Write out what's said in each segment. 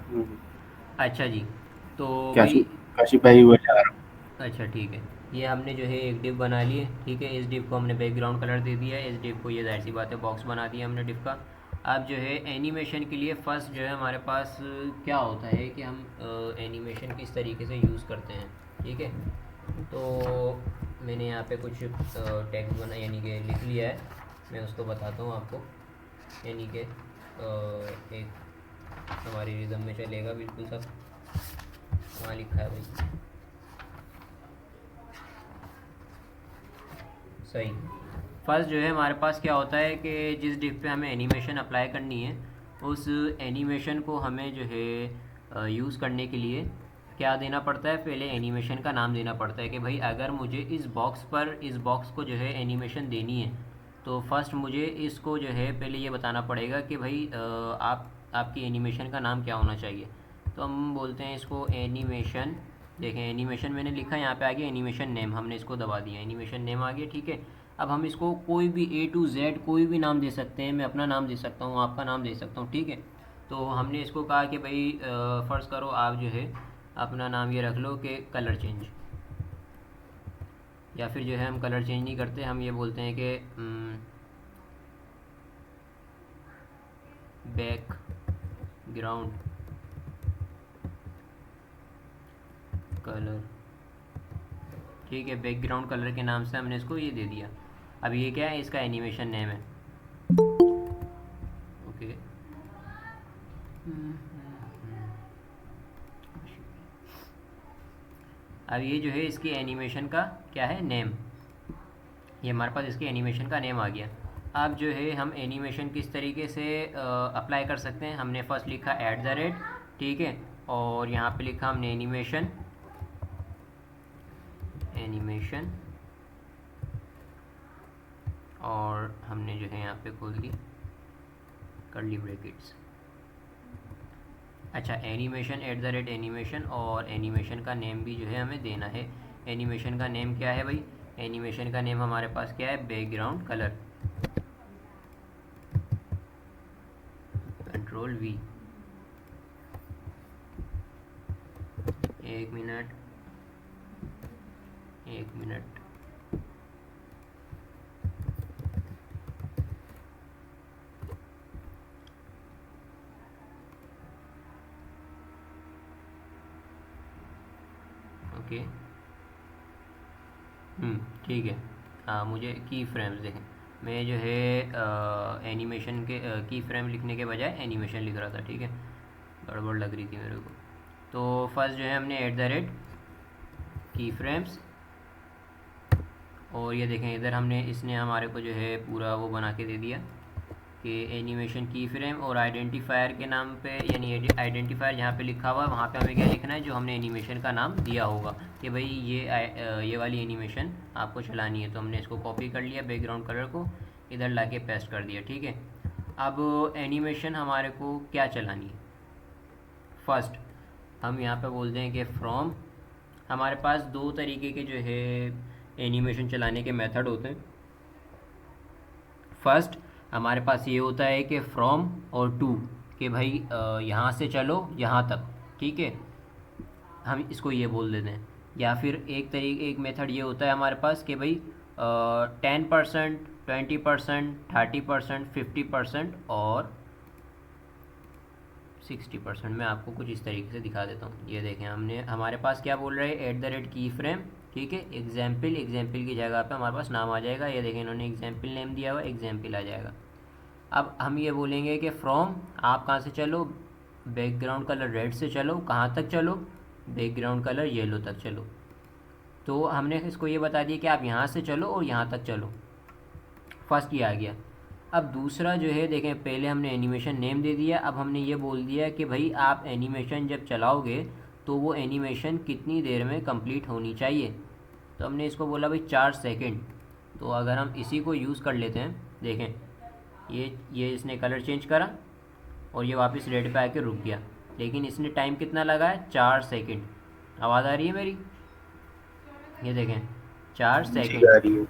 हम्म, अच्छा जी। तो काशी भाई, काशी भाई हुआ जा रहा अच्छा ठीक है। ये हमने जो है एक डिव बना ली है, ठीक है। इस डिव को हमने बैकग्राउंड कलर दे दिया है, इस डिव को ये जाहिर सी बात है बॉक्स बना दिया हमने डिव का। अब जो है एनिमेशन के लिए फर्स्ट जो है हमारे पास क्या होता है कि हम एनिमेशन किस तरीके से यूज़ करते हैं, ठीक है। तो मैंने यहाँ पे कुछ टेक्स्ट बना यानी कि लिख लिया है, मैं उसको बताता हूँ आपको। यानी कि एक हमारी रिदम में चलेगा बिल्कुल सब। कहाँ लिखा है भाई? सही। फर्स्ट जो है हमारे पास क्या होता है कि जिस डिप पे हमें एनिमेशन अप्लाई करनी है, उस एनिमेशन को हमें जो है यूज़ करने के लिए क्या देना पड़ता है, पहले एनिमेशन का नाम देना पड़ता है कि भाई अगर मुझे इस बॉक्स को जो है एनिमेशन देनी है, तो फर्स्ट मुझे इसको जो है पहले ये बताना पड़ेगा कि भाई आप आपकी एनिमेशन का नाम क्या होना चाहिए। तो हम बोलते हैं इसको एनिमेशन। देखें एनिमेशन मैंने लिखा है, यहाँ पे आ गया एनिमेशन नेम, हमने इसको दबा दिया, एनिमेशन नेम आ गया, ठीक है। अब हम इसको कोई भी A to Z कोई भी नाम दे सकते हैं, मैं अपना नाम दे सकता हूँ, आपका नाम दे सकता हूँ, ठीक है। तो हमने इसको कहा कि भाई फ़र्ज़ करो आप जो है अपना नाम ये रख लो कि कलर चेंज। या फिर जो है हम कलर चेंज नहीं करते, हम ये बोलते हैं कि बैकग्राउंड कलर, ठीक है। बैकग्राउंड कलर के नाम से हमने इसको ये दे दिया। अब ये क्या है, इसका एनिमेशन नेम है, ओके। अब ये जो है इसकी एनिमेशन का क्या है, नेम। ये हमारे पास इसके एनिमेशन का नेम आ गया। अब जो है हम एनिमेशन किस तरीके से अप्लाई कर सकते हैं, हमने फर्स्ट लिखा @, ठीक है। और यहाँ पे लिखा हमने एनिमेशन, एनिमेशन, और हमने जो है यहाँ पे खोल दी कर्ली ब्रैकेट्स। अच्छा, एनिमेशन @एनिमेशन, और एनिमेशन का नेम भी जो है हमें देना है। एनिमेशन का नेम क्या है भाई? एनिमेशन का नेम हमारे पास क्या है, बैकग्राउंड कलर। Ctrl+V। एक मिनट, एक मिनट। ओके। ठीक है। हाँ, मुझे की फ्रेम्स देखें, मैं जो है एनिमेशन के की फ्रेम लिखने के बजाय एनिमेशन लिख रहा था, ठीक है। गड़बड़ लग रही थी मेरे को। तो फर्स्ट जो है हमने की फ्रेम्स, और ये देखें इधर हमने इसने हमारे को जो है पूरा वो बना के दे दिया कि एनिमेशन की फ्रेम, और आइडेंटिफायर के नाम पे, यानी आइडेंटिफायर जहाँ पे लिखा हुआ है वहाँ पे हमें क्या लिखना है, जो हमने एनिमेशन का नाम दिया होगा कि भाई ये वाली एनिमेशन आपको चलानी है। तो हमने इसको कॉपी कर लिया, बैकग्राउंड कलर को इधर ला के पेस्ट कर दिया, ठीक है। अब एनिमेशन हमारे को क्या चलानी है, फर्स्ट हम यहाँ पे बोलते हैं कि फ्रॉम। हमारे पास दो तरीके के जो है एनिमेशन चलाने के मेथड होते हैं। फर्स्ट हमारे पास ये होता है कि फ्रॉम और टू, कि भाई यहाँ से चलो यहाँ तक, ठीक है। हम इसको ये बोल देते हैं। या फिर एक मेथड ये होता है हमारे पास कि भाई 10%, 20%, 30%, 50% और 60%। मैं आपको कुछ इस तरीके से दिखा देता हूँ। ये देखें, हमने हमारे पास क्या बोल रहे हैं, की फ्रेम, ठीक है। एग्जाम्पल की जगह पे हमारे पास नाम आ जाएगा। ये देखें इन्होंने एग्जाम्पल नेम दिया हुआ, एग्जाम्पल आ जाएगा। अब हम ये बोलेंगे कि फ्रॉम, आप कहाँ से चलो, बैकग्राउंड कलर रेड से चलो, कहाँ तक चलो, बैकग्राउंड कलर येलो तक चलो। तो हमने इसको ये बता दिया कि आप यहाँ से चलो और यहाँ तक चलो। फर्स्ट ये आ गया। अब दूसरा जो है देखें, पहले हमने एनिमेशन नेम दे दिया, अब हमने ये बोल दिया कि भाई आप एनिमेशन जब चलाओगे तो वो एनिमेशन कितनी देर में कंप्लीट होनी चाहिए। तो हमने इसको बोला भाई 4 सेकंड। तो अगर हम इसी को यूज़ कर लेते हैं, देखें ये इसने कलर चेंज करा और ये वापस रेड पे आके रुक गया, लेकिन इसने टाइम कितना लगा है, 4 सेकंड। आवाज़ आ रही है मेरी? ये देखें, चार है जी सेकंड आ रही है।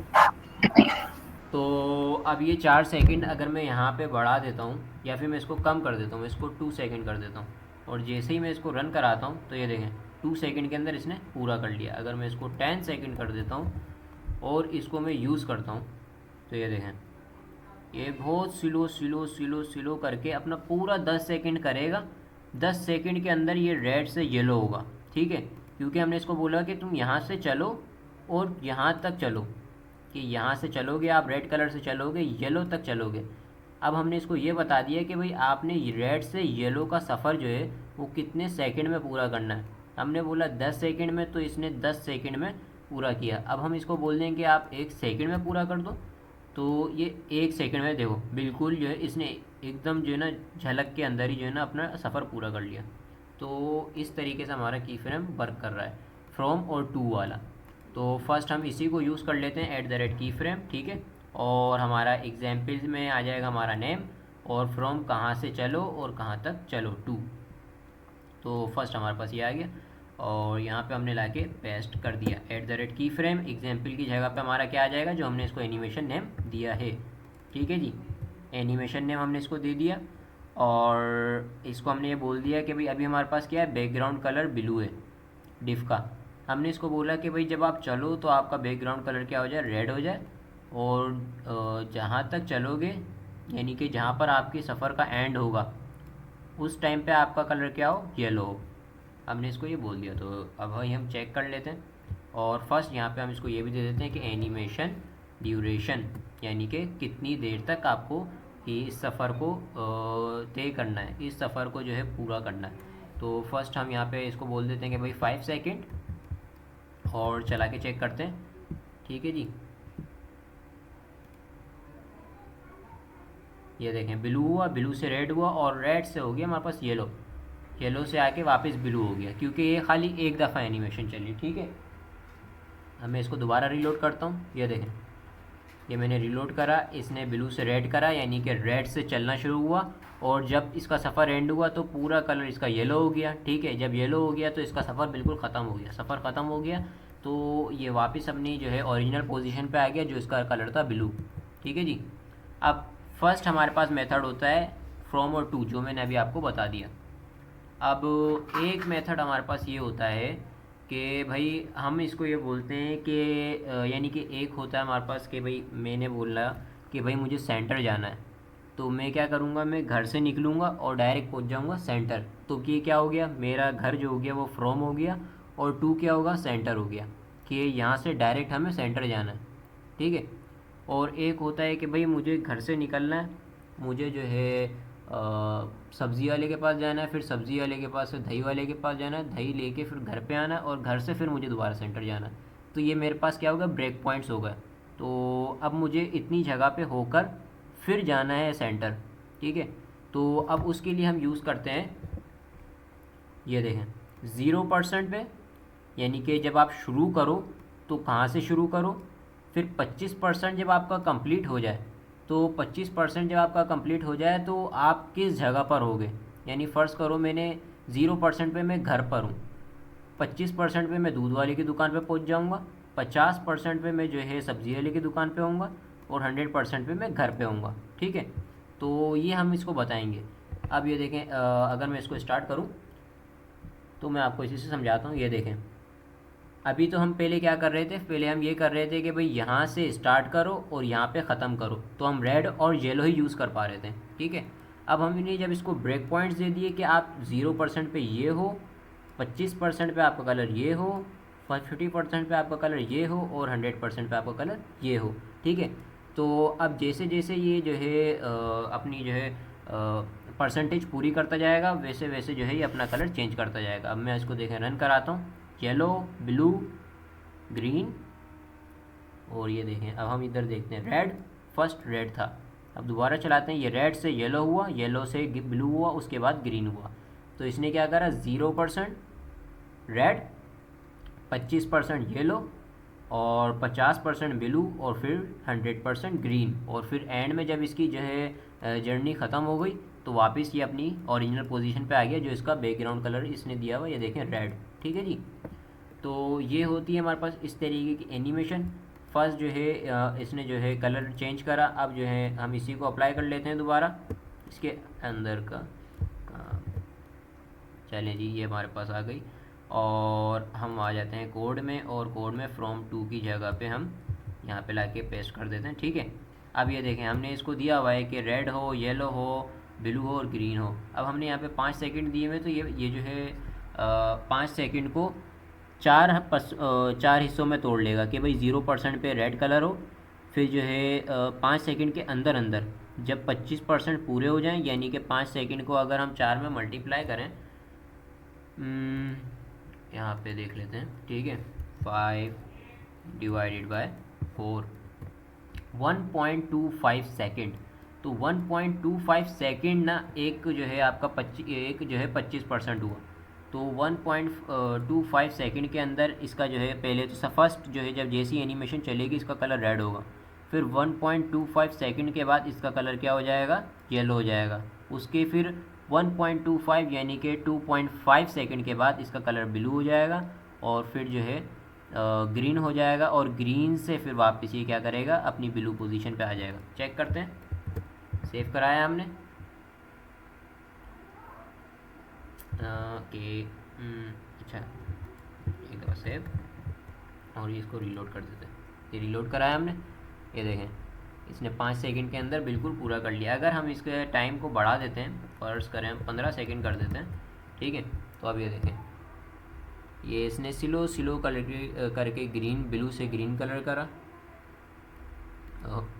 तो अब ये 4 सेकंड अगर मैं यहाँ पे बढ़ा देता हूँ, या फिर मैं इसको कम कर देता हूँ, इसको 2 सेकंड कर देता हूँ, और जैसे ही मैं इसको रन कराता हूँ तो ये देखें 2 सेकंड के अंदर इसने पूरा कर लिया। अगर मैं इसको 10 सेकंड कर देता हूँ और इसको मैं यूज़ करता हूँ तो ये देखें ये बहुत स्लो स्लो स्लो स्लो करके अपना पूरा 10 सेकंड करेगा। 10 सेकंड के अंदर ये रेड से येलो होगा, ठीक है, क्योंकि हमने इसको बोला कि तुम यहाँ से चलो और यहाँ तक चलो, कि यहाँ से चलोगे आप रेड कलर से चलोगे येलो तक चलोगे। अब हमने इसको ये बता दिया कि भाई आपने रेड से येलो का सफ़र जो है वो कितने सेकंड में पूरा करना है। हमने बोला 10 सेकंड में, तो इसने 10 सेकंड में पूरा किया। अब हम इसको बोल देंगे कि आप 1 सेकंड में पूरा कर दो, तो ये 1 सेकंड में देखो बिल्कुल जो है इसने एकदम जो है ना झलक के अंदर ही जो है ना अपना सफ़र पूरा कर लिया। तो इस तरीके से हमारा की फ्रेम वर्क कर रहा है, फ्रॉम और टू वाला। तो फर्स्ट हम इसी को यूज़ कर लेते हैं @ की फ्रेम, ठीक है। और हमारा एग्जाम्पल्स में आ जाएगा हमारा नेम और फ्रॉम कहाँ से चलो और कहाँ तक चलो टू। तो फर्स्ट हमारे पास ये आ गया और यहाँ पे हमने लाके पेस्ट कर दिया @ की फ्रेम। एग्जाम्पल की जगह पे हमारा क्या आ जाएगा, जो हमने इसको एनिमेशन नेम दिया है, ठीक है जी। एनिमेशन नेम हमने इसको दे दिया और इसको हमने ये बोल दिया कि भाई अभी हमारे पास क्या है, बैकग्राउंड कलर ब्लू है डिफ का। हमने इसको बोला कि भाई जब आप चलो तो आपका बैकग्राउंड कलर क्या हो जाए, रेड हो जाए, और जहाँ तक चलोगे यानी कि जहाँ पर आपके सफ़र का एंड होगा उस टाइम पे आपका कलर क्या हो, येलो हो। हमने इसको ये बोल दिया। तो अब भाई हम चेक कर लेते हैं और फर्स्ट यहाँ पे हम इसको ये भी दे देते हैं कि एनिमेशन ड्यूरेशन, यानी कि कितनी देर तक आपको इस सफ़र को तय करना है, इस सफ़र को जो है पूरा करना है। तो फर्स्ट हम यहाँ पे इसको बोल देते हैं कि भाई 5 सेकंड और चला के चेक करते हैं, ठीक है जी। ये देखें ब्लू हुआ, ब्लू से रेड हुआ और रेड से हो गया हमारे पास येलो, येलो से आके वापस ब्लू हो गया, क्योंकि ये खाली एक दफ़ा एनिमेशन चली, ठीक है। अब मैं इसको दोबारा रीलोड करता हूँ। ये देखें ये मैंने रीलोड करा, इसने ब्लू से रेड करा, यानी कि रेड से चलना शुरू हुआ और जब इसका सफ़र एंड हुआ तो पूरा कलर इसका येलो हो गया, ठीक है। जब येलो हो गया तो इसका सफ़र बिल्कुल ख़त्म हो गया, सफ़र ख़त्म हो गया तो ये वापस अपनी जो है ओरिजिनल पोजीशन पे आ गया जो इसका कलर था ब्लू, ठीक है जी। अब फर्स्ट हमारे पास मेथड होता है फ्रॉम और टू, जो मैंने अभी आपको बता दिया। अब एक मेथड हमारे पास ये होता है कि भाई हम इसको ये बोलते हैं कि यानी कि एक होता है हमारे पास कि भाई मैंने बोला कि भाई मुझे सेंटर जाना है, तो मैं क्या करूँगा, मैं घर से निकलूँगा और डायरेक्ट पहुँच जाऊँगा सेंटर। तो कि क्या हो गया, मेरा घर जो हो गया वो फ्रॉम हो गया और टू क्या होगा, सेंटर हो गया, कि यहाँ से डायरेक्ट हमें सेंटर जाना है, ठीक है। और एक होता है कि भाई मुझे घर से निकलना है, मुझे जो है सब्ज़ी वाले के पास जाना है, फिर सब्ज़ी वाले के पास से दही वाले के पास जाना है, दही लेके फिर घर पे आना है और घर से फिर मुझे दोबारा सेंटर जाना है। तो ये मेरे पास क्या होगा, ब्रेक पॉइंट्स हो गए। तो अब मुझे इतनी जगह पे होकर फिर जाना है सेंटर, ठीक है। तो अब उसके लिए हम यूज़ करते हैं, ये देखें 0% पे, यानी कि जब आप शुरू करो तो कहाँ से शुरू करो, फिर 25% जब आपका कंप्लीट हो जाए, तो 25% जब आपका कंप्लीट हो जाए तो आप किस जगह पर होगे। यानी फ़र्ज़ करो मैंने 0% पे मैं घर पर हूँ, 25% पे मैं दूध वाले की दुकान पे पहुँच जाऊँगा, 50% पे मैं जो है सब्ज़ी वाले की दुकान पे होऊंगा और 100% पे मैं घर पे होऊंगा, ठीक है। तो ये हम इसको बताएंगे। अब ये देखें अगर मैं इसको स्टार्ट करूँ तो मैं आपको इसी से समझाता हूँ। ये देखें अभी तो हम पहले क्या कर रहे थे, पहले हम ये कर रहे थे कि भाई यहाँ से स्टार्ट करो और यहाँ पे ख़त्म करो, तो हम रेड और येलो ही यूज़ कर पा रहे थे, ठीक है। अब हमने जब इसको ब्रेक पॉइंट्स दे दिए कि आप 0% पे ये हो, 25% पे आपका कलर ये हो, 50% पे आपका कलर ये हो और 100% पे आपका कलर ये हो, ठीक है। तो अब जैसे जैसे ये जो है अपनी जो है परसेंटेज पूरी करता जाएगा, वैसे वैसे जो है ये अपना कलर चेंज करता जाएगा। अब मैं इसको देखें रन कराता हूँ, येलो, ब्लू, ग्रीन और ये देखें अब हम इधर देखते हैं रेड, फर्स्ट रेड था, अब दोबारा चलाते हैं, ये रेड से येलो हुआ, येलो से ब्लू हुआ, उसके बाद ग्रीन हुआ। तो इसने क्या करा, 0% रेड, 25% येलो और 50% ब्लू और फिर 100% ग्रीन, और फिर एंड में जब इसकी जो है जर्नी ख़त्म हो गई तो वापस ये अपनी ओरिजिनल पोजीशन पे आ गया, जो इसका बैकग्राउंड कलर इसने दिया हुआ, ये देखें रेड, ठीक है जी। तो ये होती है हमारे पास इस तरीके की एनिमेशन। फर्स्ट जो है इसने जो है कलर चेंज करा, अब जो है हम इसी को अप्लाई कर लेते हैं दोबारा इसके अंदर का। चलें जी, ये हमारे पास आ गई। और हम आ जाते हैं कोड में, और कोड में फ्रॉम टू की जगह पे हम यहाँ पे लाके पेस्ट कर देते हैं, ठीक है। अब ये देखें, हमने इसको दिया हुआ है कि रेड हो, येलो हो, ब्लू हो और ग्रीन हो। अब हमने यहाँ पे 5 सेकंड दिए हुए, तो ये जो है 5 सेकंड को चार हिस्सों में तोड़ लेगा कि भाई 0% पे रेड कलर हो, फिर जो है 5 सेकंड के अंदर अंदर जब 25% पूरे हो जाएं, यानी कि 5 सेकंड को अगर हम 4 में मल्टीप्लाई करें, यहाँ पे देख लेते हैं, ठीक है, 5 डिवाइडेड बाय 4, 1.25 सेकेंड। तो 1.25 सेकेंड ना, एक जो है आपका 25% हुआ, तो 1.25 सेकेंड के अंदर इसका जो है पहले तो फर्स्ट जो है जब जैसी एनिमेशन चलेगी इसका कलर रेड होगा, फिर 1.25 सेकेंड के बाद इसका कलर क्या हो जाएगा, येलो हो जाएगा। उसके फिर 1.25 यानी कि 2.5 सेकेंड के बाद इसका कलर ब्लू हो जाएगा, और फिर जो है ग्रीन हो जाएगा, और ग्रीन से फिर वापस ये क्या करेगा, अपनी ब्लू पोजीशन पे आ जाएगा। चेक करते हैं, सेव कराया हमने, ओके, अच्छा, एक दफ़ा सेव, और ये इसको रीलोड कर देते हैं। ये रीलोड कराया हमने, ये देखें इसने 5 सेकंड के अंदर बिल्कुल पूरा कर लिया। अगर हम इसके टाइम को बढ़ा देते हैं, फर्ज करें हम 15 सेकंड कर देते हैं, ठीक है, तो अब ये देखें, ये इसने स्लो करके ग्रीन, ब्लू से ग्रीन कलर करा,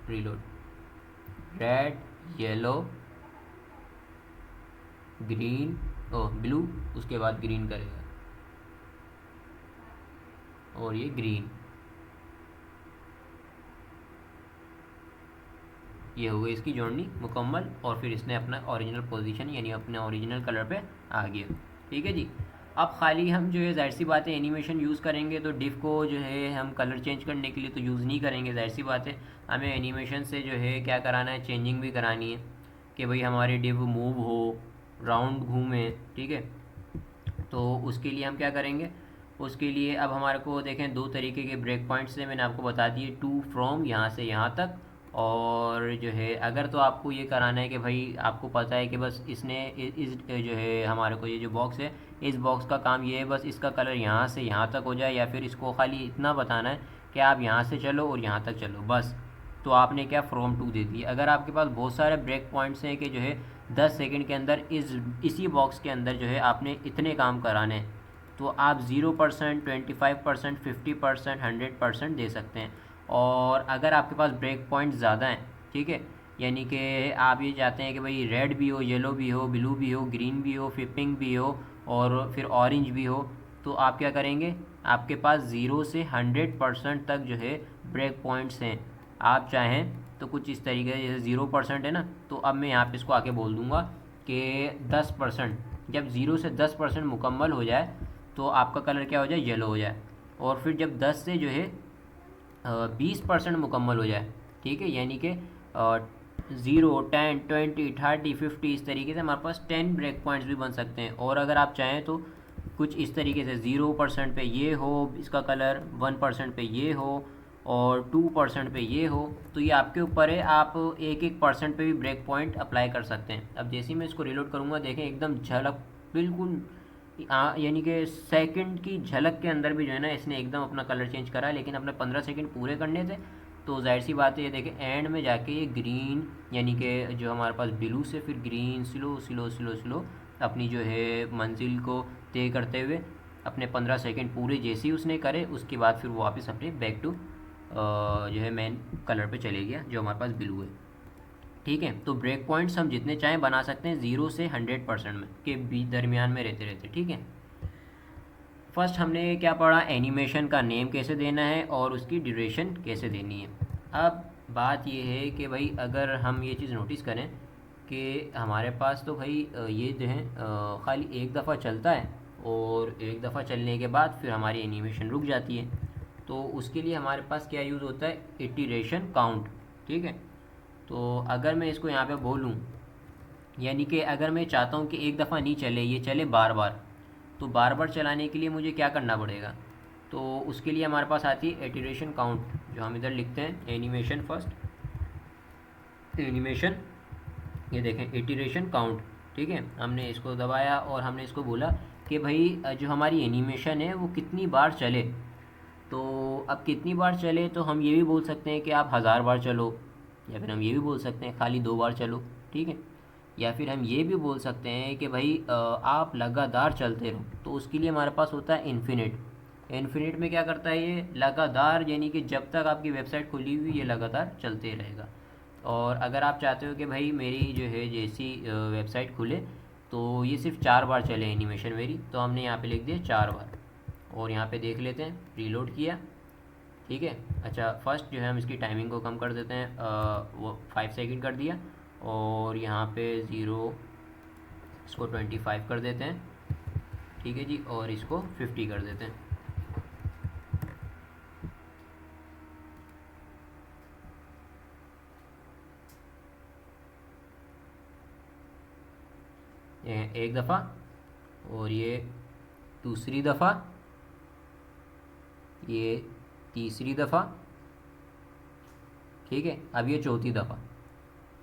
reload, red, yellow, green, blue, उसके बाद ग्रीन करेगा, और ये ग्रीन, ये हो गई इसकी जर्नी मुकम्मल, और फिर इसने अपना ओरिजिनल पोजीशन यानी अपने ओरिजिनल कलर पे आ गया, ठीक है जी। अब खाली हम जो है जाहिर सी बात है एनिमेशन यूज़ करेंगे, तो डिव को जो है हम कलर चेंज करने के लिए तो यूज़ नहीं करेंगे, जाहिर सी बात है हमें एनिमेशन से जो है क्या कराना है, चेंजिंग भी करानी है कि भाई हमारे डिव मूव हो, राउंड घूमे, ठीक है। तो उसके लिए हम क्या करेंगे, उसके लिए अब हमारे को देखें 2 तरीके के ब्रेक पॉइंट्स से मैंने आपको बता दिए, टू फ्रॉम, यहाँ से यहाँ तक, और जो है अगर तो आपको ये कराना है कि भाई आपको पता है कि बस इसने इस जो है हमारे को ये जो बॉक्स है, इस बॉक्स का काम ये है बस इसका कलर यहाँ से यहाँ तक हो जाए, या फिर इसको खाली इतना बताना है कि आप यहाँ से चलो और यहाँ तक चलो बस, तो आपने क्या फ्रॉम टू दे दी। अगर आपके पास बहुत सारे ब्रेक पॉइंट्स हैं कि जो है 10 सेकंड के अंदर इसी बॉक्स के अंदर जो है आपने इतने काम कराने हैं, तो आप 0%, 25%, 50%, 100% दे सकते हैं। और अगर आपके पास ब्रेक पॉइंट ज़्यादा हैं, ठीक है, यानी कि आप ये चाहते हैं कि भाई रेड भी हो, येलो भी हो, ब्लू भी हो, ग्रीन भी हो, फिर पिंक भी हो, और फिर ऑरेंज भी हो, तो आप क्या करेंगे, आपके पास 0 से 100% तक जो है ब्रेक पॉइंट्स हैं। आप चाहें तो कुछ इस तरीके से, जैसे 0% है ना, तो अब मैं यहाँ पे इसको आके बोल दूँगा कि 10%, जब 0 से 10% मुकम्मल हो जाए तो आपका कलर क्या हो जाए, येलो हो जाए, और फिर जब 10 से जो है 20% मुकम्मल हो जाए, ठीक है, यानी कि 0, 10, 20, 30, 50, इस तरीके से हमारे पास 10 ब्रेक पॉइंट्स भी बन सकते हैं। और अगर आप चाहें तो कुछ इस तरीके से 0% पे ये हो इसका कलर, 1% पे ये हो, और 2% पे ये हो, तो ये आपके ऊपर है, आप एक परसेंट पे भी ब्रेक पॉइंट अप्लाई कर सकते हैं। अब जैसे ही मैं इसको रिलोड करूँगा, देखें एकदम झलक, बिल्कुल यानी कि सेकंड की झलक के अंदर भी जो है ना इसने एकदम अपना कलर चेंज करा, लेकिन अपने 15 सेकंड पूरे करने थे, तो जाहिर सी बात है ये देखें एंड में जाके ये ग्रीन, यानी कि जो हमारे पास ब्लू से फिर green slow slow slow slow अपनी जो है मंजिल को तय करते हुए अपने 15 सेकंड पूरे जैसे ही उसने करे, उसके बाद फिर वो वापस अपने बैक टू जो है मेन कलर पे चले गया जो हमारे पास ब्लू है, ठीक है। तो ब्रेक पॉइंट्स हम जितने चाहें बना सकते हैं 0 से 100% में के बीच दरमियान में रहते रहते, ठीक है। फर्स्ट हमने क्या पढ़ा, एनिमेशन का नेम कैसे देना है और उसकी ड्यूरेशन कैसे देनी है। अब बात ये है कि भाई अगर हम ये चीज़ नोटिस करें कि हमारे पास तो भाई ये जो है खाली एक दफ़ा चलता है, और एक दफ़ा चलने के बाद फिर हमारी एनिमेशन रुक जाती है, तो उसके लिए हमारे पास क्या यूज़ होता है, इटरेशन काउंट, ठीक है। तो अगर मैं इसको यहाँ पे बोलूँ, यानी कि अगर मैं चाहता हूँ कि एक दफ़ा नहीं चले, ये चले बार बार, तो बार बार चलाने के लिए मुझे क्या करना पड़ेगा, तो उसके लिए हमारे पास आती है इटरेशन काउंट, जो हम इधर लिखते हैं एनिमेशन फर्स्ट, एनिमेशन, ये देखें इटरेशन काउंट, ठीक है, हमने इसको दबाया और हमने इसको बोला कि भाई जो हमारी एनिमेशन है वो कितनी बार चले। तो अब कितनी बार चले, तो हम ये भी बोल सकते हैं कि आप 1000 बार चलो, या फिर हम ये भी बोल सकते हैं खाली 2 बार चलो। ठीक है, या फिर हम ये भी बोल सकते हैं कि भाई आप लगातार चलते रहो। तो उसके लिए हमारे पास होता है इन्फिनिट। इन्फिनिट में क्या करता है ये, लगातार, यानी कि जब तक आपकी वेबसाइट खुली हुई ये लगातार चलते रहेगा। और अगर आप चाहते हो कि भाई मेरी जो है जैसी वेबसाइट खुले तो ये सिर्फ 4 बार चले एनिमेशन मेरी, तो हमने यहाँ पे लिख दिया 4 बार। और यहाँ पे देख लेते हैं, रीलोड किया। ठीक है, अच्छा फर्स्ट जो है हम इसकी टाइमिंग को कम कर देते हैं, वो 5 सेकंड कर दिया। और यहाँ पे 0 इसको 25 कर देते हैं। ठीक है जी, और इसको 50 कर देते हैं। ये एक दफ़ा, और ये दूसरी दफ़ा, ये तीसरी दफ़ा। ठीक है, अब ये चौथी दफ़ा।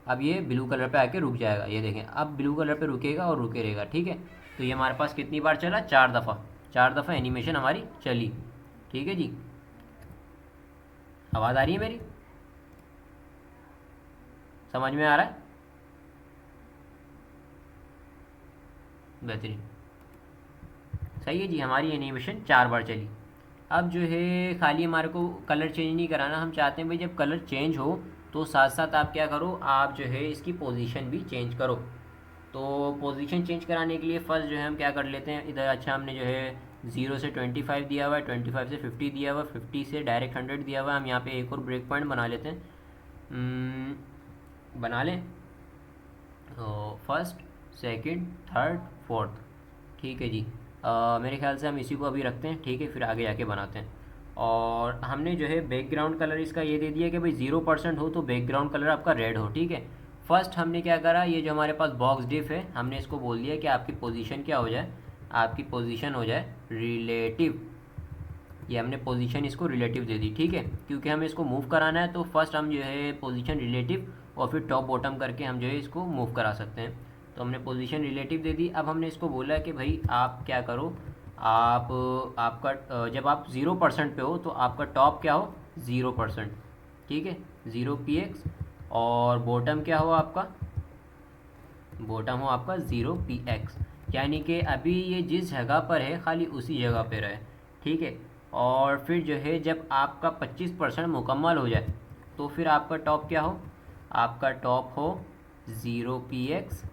अब ये ब्लू कलर पे आके रुक जाएगा, ये देखें अब ब्लू कलर पे रुकेगा और रुके रहेगा। ठीक है, तो ये हमारे पास कितनी बार चला, 4 दफ़ा। 4 दफ़ा एनिमेशन हमारी चली। ठीक है जी, आवाज़ आ रही है मेरी, समझ में आ रहा है? बेहतरीन, सही है जी, हमारी एनिमेशन 4 बार चली। अब जो है खाली हमारे को कलर चेंज नहीं कराना, हम चाहते हैं भाई जब कलर चेंज हो तो साथ साथ आप क्या करो, आप जो है इसकी पोजीशन भी चेंज करो। तो पोजीशन चेंज कराने के लिए फ़र्स्ट जो है हम क्या कर लेते हैं इधर, अच्छा हमने जो है 0 से 25 दिया हुआ है, 25 से 50 दिया हुआ है, 50 से डायरेक्ट 100 दिया हुआ है। हम यहाँ पे एक और ब्रेक पॉइंट बना लेते हैं, बना लें फर्स्ट, सेकंड, थर्ड, फोर्थ। ठीक है जी, मेरे ख्याल से हम इसी को अभी रखते हैं। ठीक है, फिर आगे जाके बनाते हैं। और हमने जो है बैकग्राउंड कलर इसका ये दे दिया कि भाई 0% हो तो बैकग्राउंड कलर आपका रेड हो। ठीक है, फर्स्ट हमने क्या करा, ये जो हमारे पास बॉक्स डिफ है हमने इसको बोल दिया कि आपकी पोजीशन क्या हो जाए, आपकी पोजीशन हो जाए रिलेटिव। ये हमने पोजीशन इसको रिलेटिव दे दी। ठीक है, क्योंकि हमें इसको मूव कराना है तो फर्स्ट हम जो है पोजीशन रिलेटिव और फिर टॉप बॉटम करके हम जो है इसको मूव करा सकते हैं। तो हमने पोजीशन रिलेटिव दे दी। अब हमने इसको बोला कि भाई आप क्या करो, आप आपका जब आप 0% पे हो तो आपका टॉप क्या हो, 0%। ठीक है, 0px, और बॉटम क्या हो आपका, बॉटम हो आपका 0px। यानी कि अभी ये जिस जगह पर है खाली उसी जगह पे रहे। ठीक है, और फिर जो है जब आपका 25% मुकम्मल हो जाए तो फिर आपका टॉप क्या हो, आपका टॉप हो 0px,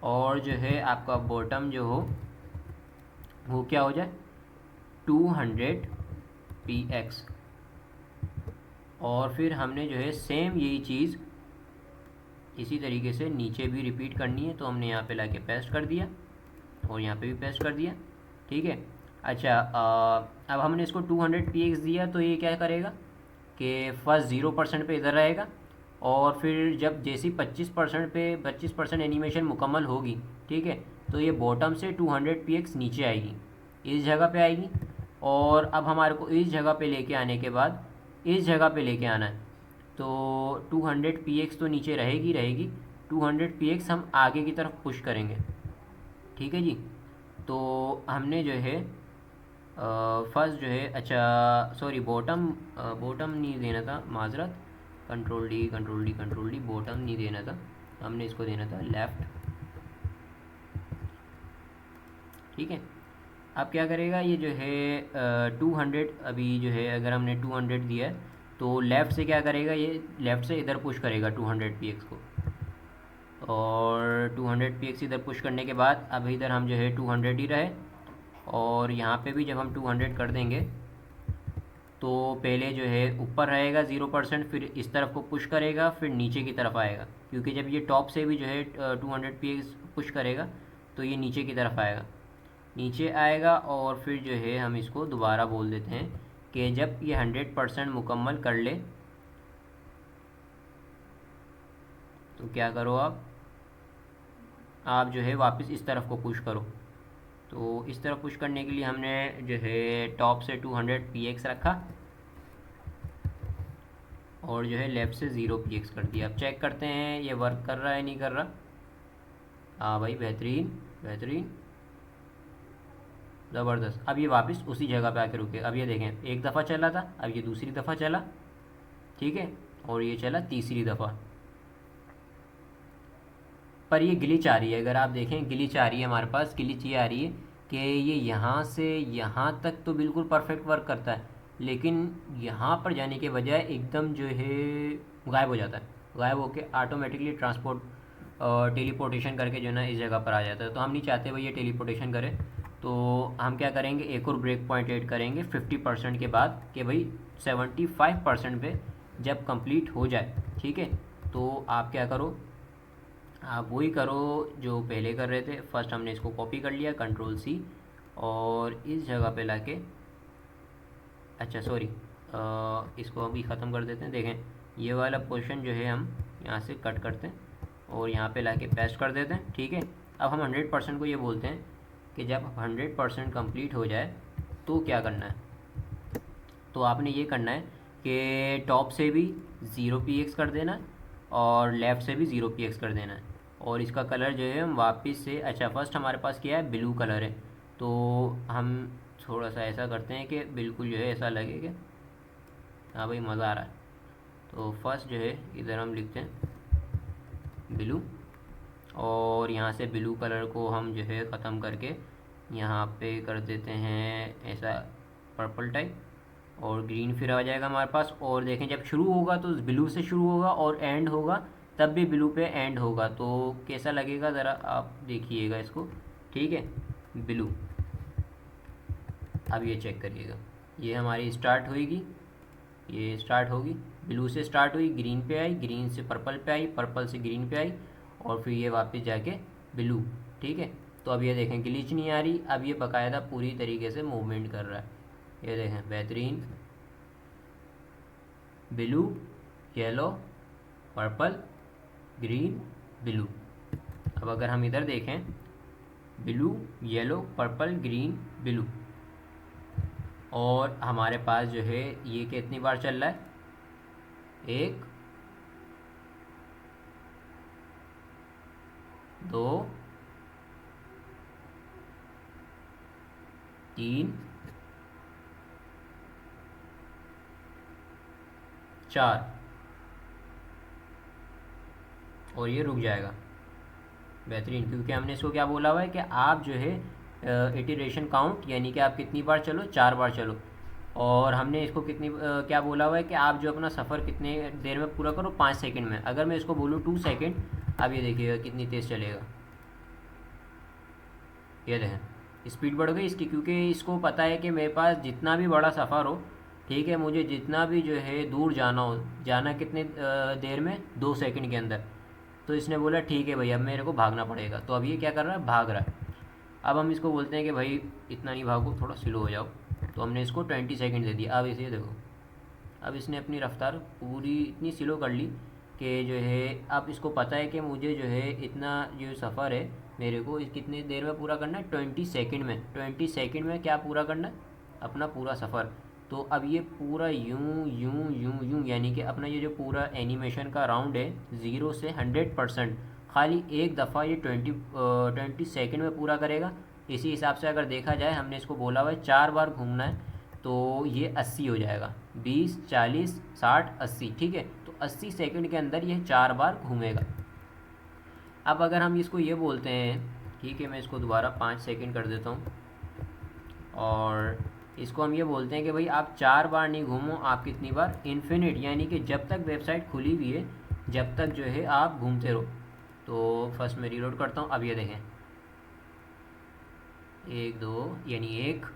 और जो है आपका बॉटम जो हो वो क्या हो जाए 200px। और फिर हमने जो है सेम यही चीज़ इसी तरीके से नीचे भी रिपीट करनी है। तो हमने यहाँ पे लाके पेस्ट कर दिया और यहाँ पे भी पेस्ट कर दिया। ठीक है, अच्छा अब हमने इसको 200px दिया तो ये क्या करेगा कि फर्स्ट 0% पे इधर रहेगा, और फिर जब जैसी 25% पे 25% एनिमेशन मुकम्मल होगी, ठीक है, तो ये बॉटम से 200px नीचे आएगी, इस जगह पे आएगी। और अब हमारे को इस जगह पे लेके आने के बाद इस जगह पे लेके आना है, तो 200px तो नीचे रहेगी रहेगी, 200px हम आगे की तरफ पुश करेंगे। ठीक है जी, तो हमने जो है फर्स्ट जो है, अच्छा सॉरी बॉटम, बॉटम नहीं देना था, माजरत, control D control D control D, bottom नहीं देना था, हमने इसको देना था लेफ़्ट। ठीक है, अब क्या करेगा ये जो है 200, अभी जो है अगर हमने 200 दिया है तो लेफ़्ट से क्या करेगा, ये लेफ़्ट से इधर पुश करेगा 200px को, और 200px इधर पुश करने के बाद अब इधर हम जो है 200 ही रहे। और यहाँ पे भी जब हम 200 कर देंगे तो पहले जो है ऊपर रहेगा 0%, फिर इस तरफ को पुश करेगा, फिर नीचे की तरफ आएगा, क्योंकि जब ये टॉप से भी जो है 200px पुश करेगा तो ये नीचे की तरफ आएगा, नीचे आएगा। और फिर जो है हम इसको दोबारा बोल देते हैं कि जब ये 100% मुकम्मल कर ले तो क्या करो, आप जो है वापस इस तरफ को पुश करो। तो इस तरफ पुश करने के लिए हमने जो है टॉप से 200px रखा और जो है लेफ़्ट से 0px कर दिया। अब चेक करते हैं ये वर्क कर रहा है नहीं कर रहा। हाँ भाई, बेहतरीन बेहतरीन, ज़बरदस्त। अब ये वापस उसी जगह पे आके रुके। अब ये देखें, एक दफ़ा चला था, अब ये दूसरी दफ़ा चला, ठीक है, और ये चला तीसरी दफ़ा। पर ये ग्लिच आ रही है, अगर आप देखें ग्लिच आ रही है हमारे पास। ग्लिच ये आ रही है कि ये यहाँ से यहाँ तक तो बिल्कुल परफेक्ट वर्क करता है, लेकिन यहाँ पर जाने के बजाय एकदम जो है गायब हो जाता है। गायब होकर ऑटोमेटिकली ट्रांसपोर्ट टेलीपोर्टेशन करके जो है ना इस जगह पर आ जाता है। तो हम नहीं चाहते भाई ये टेलीपोर्टेशन करे, तो हम क्या करेंगे, एक और ब्रेक पॉइंट ऐड करेंगे 50% के बाद, कि भाई 75% पे जब कंप्लीट हो जाए, ठीक है, तो आप क्या करो, आप वही करो जो पहले कर रहे थे। फर्स्ट हमने इसको कॉपी कर लिया, कंट्रोल सी, और इस जगह पे लाके, अच्छा सॉरी, इसको अभी ख़त्म कर देते हैं। देखें ये वाला पोर्शन जो है हम यहाँ से कट करते हैं और यहाँ पे लाके पेस्ट कर देते हैं, ठीक है। अब हम 100% को ये बोलते हैं कि जब 100% कंप्लीट हो जाए तो क्या करना है, तो आपने ये करना है कि टॉप से भी 0 px कर देना और लेफ़्ट से भी 0 px कर देना है। और इसका कलर जो है हम वापस से, अच्छा फर्स्ट हमारे पास क्या है, ब्लू कलर है, तो हम थोड़ा सा ऐसा करते हैं कि बिल्कुल जो है ऐसा लगे कि हाँ भाई मज़ा आ रहा है। तो फर्स्ट जो है इधर हम लिखते हैं ब्लू, और यहाँ से ब्लू कलर को हम जो है ख़त्म करके यहाँ पे कर देते हैं ऐसा पर्पल टाइप, और ग्रीन फिर आ जाएगा हमारे पास। और देखें जब शुरू होगा तो ब्लू से शुरू होगा और एंड होगा तब भी ब्लू पे एंड होगा, तो कैसा लगेगा ज़रा आप देखिएगा इसको, ठीक है। ब्लू, अब ये चेक करिएगा, ये हमारी स्टार्ट होएगी, ये स्टार्ट होगी, ब्लू से स्टार्ट हुई, ग्रीन पे आई, ग्रीन से पर्पल पे आई, पर्पल से ग्रीन पे आई, और फिर ये वापस जाके ब्लू, ठीक है। तो अब ये देखें ग्लिच नहीं आ रही, अब ये बाकायदा पूरी तरीके से मूवमेंट कर रहा है। ये देखें बेहतरीन, blue, yellow, purple, green, blue. अब अगर हम इधर देखें, blue, yellow, purple, green, blue, और हमारे पास जो है ये कितनी बार चल रहा है, 1 2 3 4, और ये रुक जाएगा। बेहतरीन, क्योंकि हमने इसको क्या बोला हुआ है कि आप जो है इटरेशन काउंट, यानी कि आप कितनी बार चलो, 4 बार चलो, और हमने इसको कितनी क्या बोला हुआ है कि आप जो अपना सफ़र कितने देर में पूरा करो, 5 सेकंड में। अगर मैं इसको बोलूँ 2 सेकंड, अब ये देखिएगा कितनी तेज़ चलेगा, ये देखें स्पीड बढ़ गई इसकी, क्योंकि इसको पता है कि मेरे पास जितना भी बड़ा सफ़र हो, ठीक है, मुझे जितना भी जो है दूर जाना हो, जाना कितने देर में, 2 सेकंड के अंदर। तो इसने बोला ठीक है भाई अब मेरे को भागना पड़ेगा, तो अब ये क्या कर रहा है, भाग रहा है। अब हम इसको बोलते हैं कि भाई इतना नहीं भागो, थोड़ा स्लो हो जाओ, तो हमने इसको 20 सेकंड दे दिया। अब इसे देखो, अब इसने अपनी रफ़्तार पूरी इतनी स्लो कर ली कि जो है अब इसको पता है कि मुझे जो है इतना जो सफ़र है मेरे को इस कितनी देर में पूरा करना है, 20 सेकंड में। 20 सेकंड में क्या पूरा करना है, अपना पूरा सफ़र। तो अब ये पूरा यूं यूं यूं यूं, यानी कि अपना ये जो पूरा एनिमेशन का राउंड है 0 से 100% खाली एक दफ़ा ये 20 सेकंड में पूरा करेगा। इसी हिसाब से अगर देखा जाए, हमने इसको बोला हुआ है 4 बार घूमना है, तो ये 80 हो जाएगा, 20 40 60 80, ठीक है। तो 80 सेकंड के अंदर ये 4 बार घूमेगा। अब अगर हम इसको ये बोलते हैं, ठीक है, मैं इसको दोबारा 5 सेकंड कर देता हूँ, और इसको हम ये बोलते हैं कि भाई आप 4 बार नहीं घूमो, आप कितनी बार, इन्फिनिट, यानी कि जब तक वेबसाइट खुली हुई है जब तक जो है आप घूमते रहो। तो फर्स्ट मैं रीलोड करता हूँ। अब ये देखें 1 2, यानी 1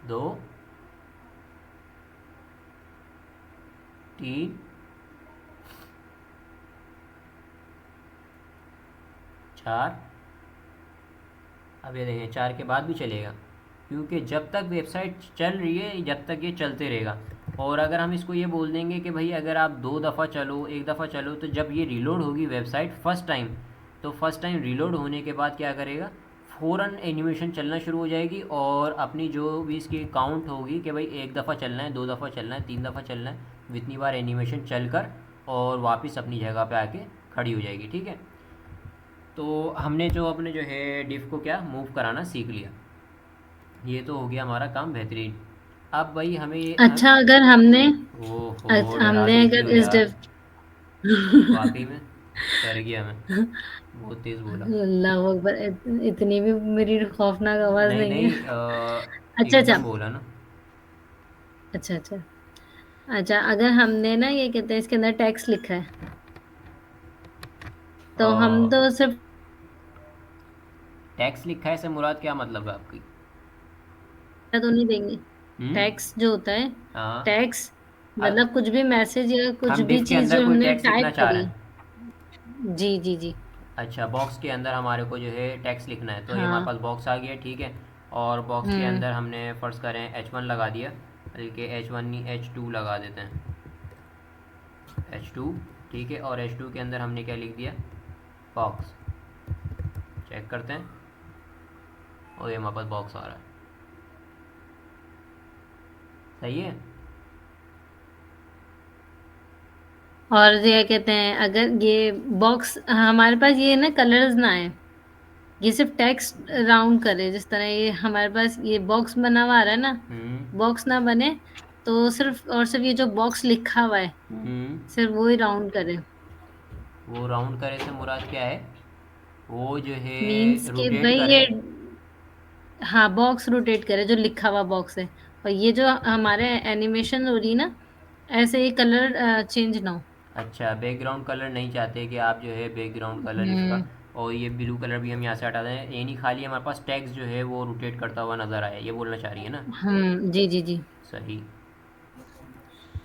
2 3 4, अब ये देखें 4 के बाद भी चलेगा, क्योंकि जब तक वेबसाइट चल रही है जब तक ये चलते रहेगा। और अगर हम इसको ये बोल देंगे कि भाई अगर आप 2 दफ़ा चलो, 1 दफ़ा चलो, तो जब ये रीलोड होगी वेबसाइट फर्स्ट टाइम, तो फर्स्ट टाइम रीलोड होने के बाद क्या करेगा, फ़ौरन एनिमेशन चलना शुरू हो जाएगी, और अपनी जो भी इसकी काउंट होगी कि भाई 1 दफ़ा चलना है, 2 दफ़ा चलना है, 3 दफ़ा चलना है, जितनी बार एनिमेशन चल कर और वापस अपनी जगह पे आके खड़ी हो जाएगी, ठीक है। तो हमने जो अपने जो है डिफ को क्या मूव कराना सीख लिया। ये तो हो गया हमारा काम बेहतरीन। अब भाई हमें ये अच्छा अगर हमने ओहो डरा हमने तो दियो अगर इस यार। डिफ वाकई में डर गया मैं, बहुत तेज़ बोला। अल्लाह अकबर, इतनी भी मेरी खौफनाक आवाज नहीं नहीं नहीं है। अच्छा अच्छा। एकदम बोला ना। अच्छा अच्छा। अच्छा अगर हमने ना ये कहते हैं इसके अंदर टैक्स लिखा है, तो हम तो सिर्फ टैक्स लिखा है से मुराद क्या मतलब है आपकी? तो नहीं देंगे। हम्म। टैक्स जो होता है, हाँ। टैक्स ह- मतलब कुछ भी मैसेज या कुछ हम भी डिफ के चीज अंदर जो कोई हमने टैक्स लिखना टाइप चाह रहे करी। हैं। जी जी जी। अच्छा, बॉक्स के अंदर हमारे को जो है टैक्स लिखना है, तो ये हमारे हाँ। पास बॉक्स आ गया, ठीक है। और बॉक्स के हम्म। अंदर हमने फ़र्ज़ करें H1 लगा दिया, बल्कि H1 नहीं H2 लगा देते हैं। H2, ठीक है। और H2 के अंदर हमने क्या लिख दिया? बॉक्स। चेक करते हैं, और ये हमारे पास बॉक्स आ रहा है। सही है। और ये कहते हैं अगर ये बॉक्स हमारे पास ये ना कलर्स ना आए, ये सिर्फ टेक्स्ट राउंड करे, जिस तरह ये हमारे पास ये बॉक्स बना हुआ आ रहा है ना, हम्म। बॉक्स ना बने, तो सिर्फ और सिर्फ ये जो बॉक्स लिखा हुआ है हम्म। सिर्फ वो ही राउंड करे। वो राउंड करे से मुराद क्या है? वो जो मीन्स है के रोटेट भाई करे। ये, हाँ बॉक्स रोटेट करे जो लिखा हुआ बॉक्स है, और ये जो हमारे एनिमेशन हो रही है ना, ऐसे ही कलर चेंज ना हो। अच्छा, बैकग्राउंड कलर नहीं चाहते कि आप जो है बैकग्राउंड कलर इसका, हम्म। और ये ब्लू कलर भी हम यहाँ से हटा दें, ये नहीं, खाली हमारे पास टेक्स्ट जो है वो रोटेट करता हुआ नज़र आया, ये बोलना चाह रही है ना? जी जी जी। सही।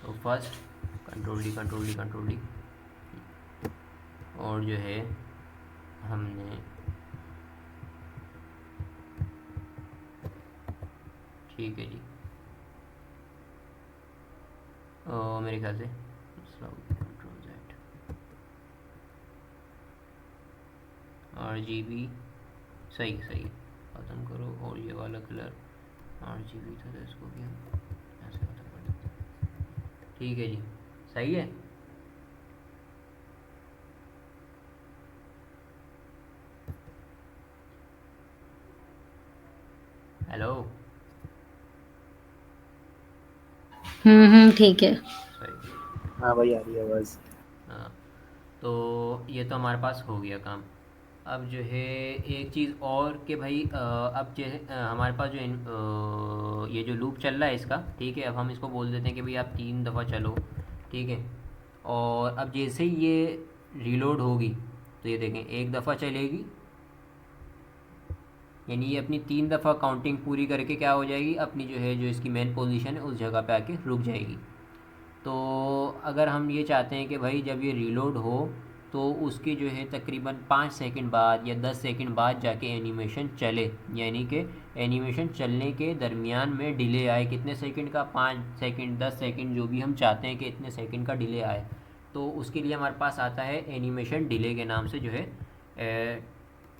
तो first control D control D control D, और जो है हमने, ठीक है जी, मेरे ख्याल से control Z, R G B, सही सही, ख़त्म करो। और ये वाला कलर आर जी बी था, तो इसको भी हम ऐसे ख़त्म कर देते हैं, ठीक है जी। सही है। हेलो। ठीक है। सही। हाँ भाई आ रही है आवाज़। हाँ, तो ये तो हमारे पास हो गया काम। अब जो है एक चीज़ और कि भाई अब जो है हमारे पास जो ये जो लूप चल रहा है इसका, ठीक है, अब हम इसको बोल देते हैं कि भाई आप 3 दफ़ा चलो, ठीक है। और अब जैसे ही ये रीलोड होगी, तो ये देखें 1 दफ़ा चलेगी, यानी ये अपनी 3 दफ़ा काउंटिंग पूरी करके क्या हो जाएगी, अपनी जो है जो इसकी मेन पोजीशन है उस जगह पे आके रुक जाएगी। तो अगर हम ये चाहते हैं कि भाई जब ये रीलोड हो, तो उसके जो है तकरीबन 5 सेकंड बाद या 10 सेकंड बाद जाके एनिमेशन चले, यानी कि एनिमेशन चलने के दरमियान में डिले आए, कितने सेकंड का, 5 सेकंड, 10 सेकंड, जो भी हम चाहते हैं कि इतने सेकंड का डिले आए, तो उसके लिए हमारे पास आता है एनिमेशन डिले के नाम से जो है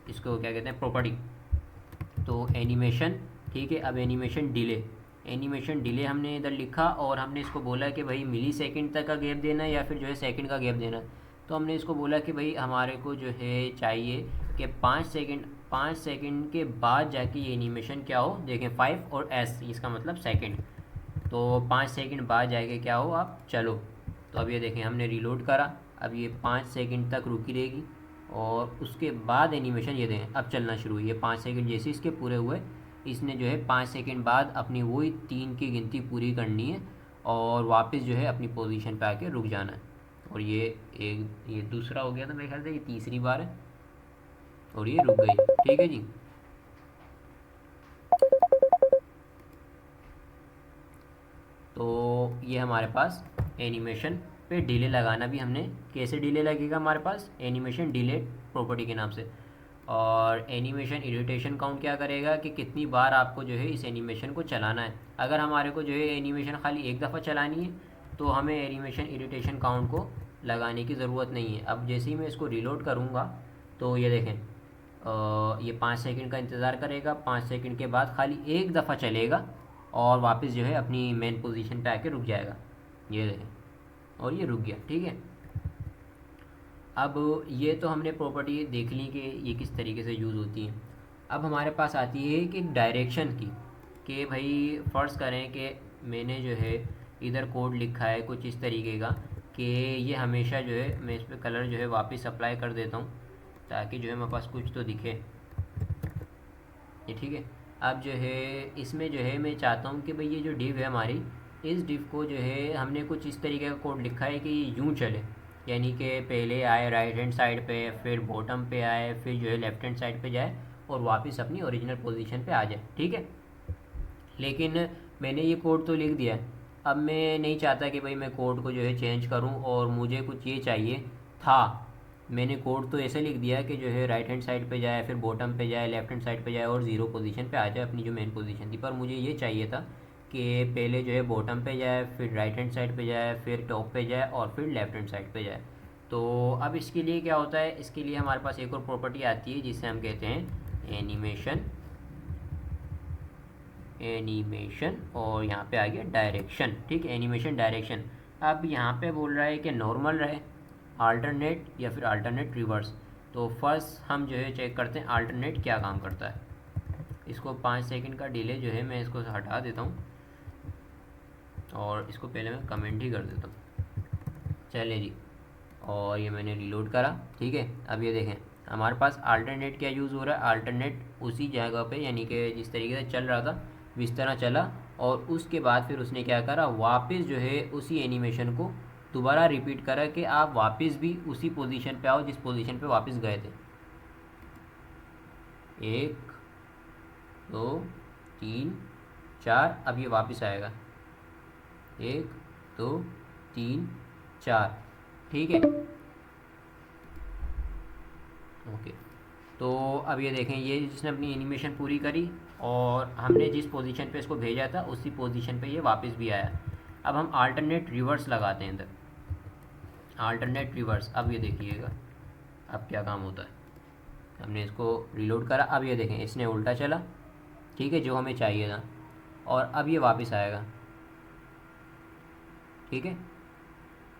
इसको क्या कहते हैं, प्रॉपर्टी। तो एनिमेशन, ठीक है। अब एनिमेशन डिले, एनिमेशन डिले हमने इधर लिखा, और हमने इसको बोला कि भाई मिली सेकेंड तक का गैप देना है या फिर जो है सेकंड का गैप देना है। तो हमने इसको बोला कि भाई हमारे को जो है चाहिए कि 5 सेकंड, 5 सेकंड के बाद जाके ये एनिमेशन क्या हो, देखें 5 और एस, इसका मतलब सेकंड। तो 5 सेकंड बाद जाके क्या हो, आप चलो। तो अब ये देखें हमने रीलोड करा, अब ये 5 सेकंड तक रुकी रहेगी, और उसके बाद एनिमेशन ये दें अब चलना शुरू हुई है। 5 सेकंड जैसे इसके पूरे हुए, इसने जो है 5 सेकंड बाद अपनी वही 3 की गिनती पूरी करनी है, और वापस जो है अपनी पोजीशन पे आके रुक जाना है। और ये दूसरा हो गया था मेरे ख्याल से, ये तीसरी बार है, और ये रुक गई, ठीक है जी। तो ये हमारे पास एनिमेशन पे डिले लगाना भी हमने, कैसे डिले लगेगा हमारे पास, एनिमेशन डिले प्रॉपर्टी के नाम से। और एनिमेशन इरिटेशन काउंट क्या करेगा कि कितनी बार आपको जो है इस एनिमेशन को चलाना है। अगर हमारे को जो है एनिमेशन खाली 1 दफ़ा चलानी है, तो हमें एनिमेशन इरिटेशन काउंट को लगाने की ज़रूरत नहीं है। अब जैसे ही मैं इसको रीलोड करूँगा, तो ये देखें ये 5 सेकंड का इंतज़ार करेगा, 5 सेकंड के बाद खाली 1 दफ़ा चलेगा, और वापस जो है अपनी मेन पोजीशन पे आके रुक जाएगा, ये देखें, और ये रुक गया, ठीक है। अब ये तो हमने प्रॉपर्टी देख ली कि ये किस तरीके से यूज़ होती हैं। अब हमारे पास आती है कि डायरेक्शन की, कि भाई फ़र्ज़ करें कि मैंने जो है इधर कोड लिखा है कुछ इस तरीके का कि ये हमेशा जो है मैं इस पर कलर जो है वापस अप्लाई कर देता हूँ ताकि जो है मेरे पास कुछ तो दिखे। ये ठीक है। अब जो है इसमें जो है मैं चाहता हूँ कि भाई ये जो डिव है हमारी, इस डिव को जो है हमने कुछ इस तरीके का कोड लिखा है कि यूँ चले, यानी कि पहले आए राइट हैंड साइड पे, फिर बॉटम पे आए, फिर जो है लेफ्ट हैंड साइड पे जाए और वापस अपनी ओरिजिनल पोजीशन पे आ जाए। ठीक है। लेकिन मैंने ये कोड तो लिख दिया है, अब मैं नहीं चाहता कि भाई मैं कोड को जो है चेंज करूं, और मुझे कुछ ये चाहिए था। मैंने कोड तो ऐसे लिख दिया कि जो है राइट हैंड साइड पे जाए, फिर बॉटम पे जाए, लेफ्ट हैंड साइड पे जाए और ज़ीरो पोजीशन पे आ जाए अपनी जो मेन पोजीशन थी। पर मुझे ये चाहिए था कि पहले जो है बॉटम पे जाए, फिर राइट हैंड साइड पे जाए, फिर टॉप पे जाए और फिर लेफ्ट हैंड साइड पे जाए। तो अब इसके लिए क्या होता है, इसके लिए हमारे पास एक और प्रॉपर्टी आती है जिसे हम कहते हैं एनिमेशन। एनिमेशन और यहाँ पे आ गया डायरेक्शन। ठीक है, एनिमेशन डायरेक्शन। अब यहाँ पे बोल रहा है कि नॉर्मल रहे, अल्टरनेट या फिर अल्टरनेट रिवर्स। तो फर्स्ट हम जो है चेक करते हैं अल्टरनेट क्या काम करता है। इसको 5 सेकंड का डिले जो है मैं इसको हटा देता हूँ और इसको पहले मैं कमेंट ही कर देता हूँ। चलिए जी, और ये मैंने रिलोड करा। ठीक है, अब ये देखें हमारे पास अल्टरनेट क्या यूज़ हो रहा है। अल्टरनेट उसी जगह पे, यानी कि जिस तरीके से चल रहा था इस तरह चला, और उसके बाद फिर उसने क्या करा, वापस जो है उसी एनिमेशन को दोबारा रिपीट करा कि आप वापस भी उसी पोजीशन पे आओ जिस पोजीशन पे वापस गए थे। 1 2 3 4, अब ये वापस आएगा 1 2 3 4। ठीक है, ओके। तो अब ये देखें, ये जिसने अपनी एनिमेशन पूरी करी और हमने जिस पोजीशन पे इसको भेजा था उसी पोजीशन पे ये वापस भी आया। अब हम अल्टरनेट रिवर्स लगाते हैं इधर, अल्टरनेट रिवर्स। अब ये देखिएगा अब क्या काम होता है। हमने इसको रिलोड करा, अब ये देखें इसने उल्टा चला। ठीक है, जो हमें चाहिए था, और अब ये वापस आएगा। ठीक है,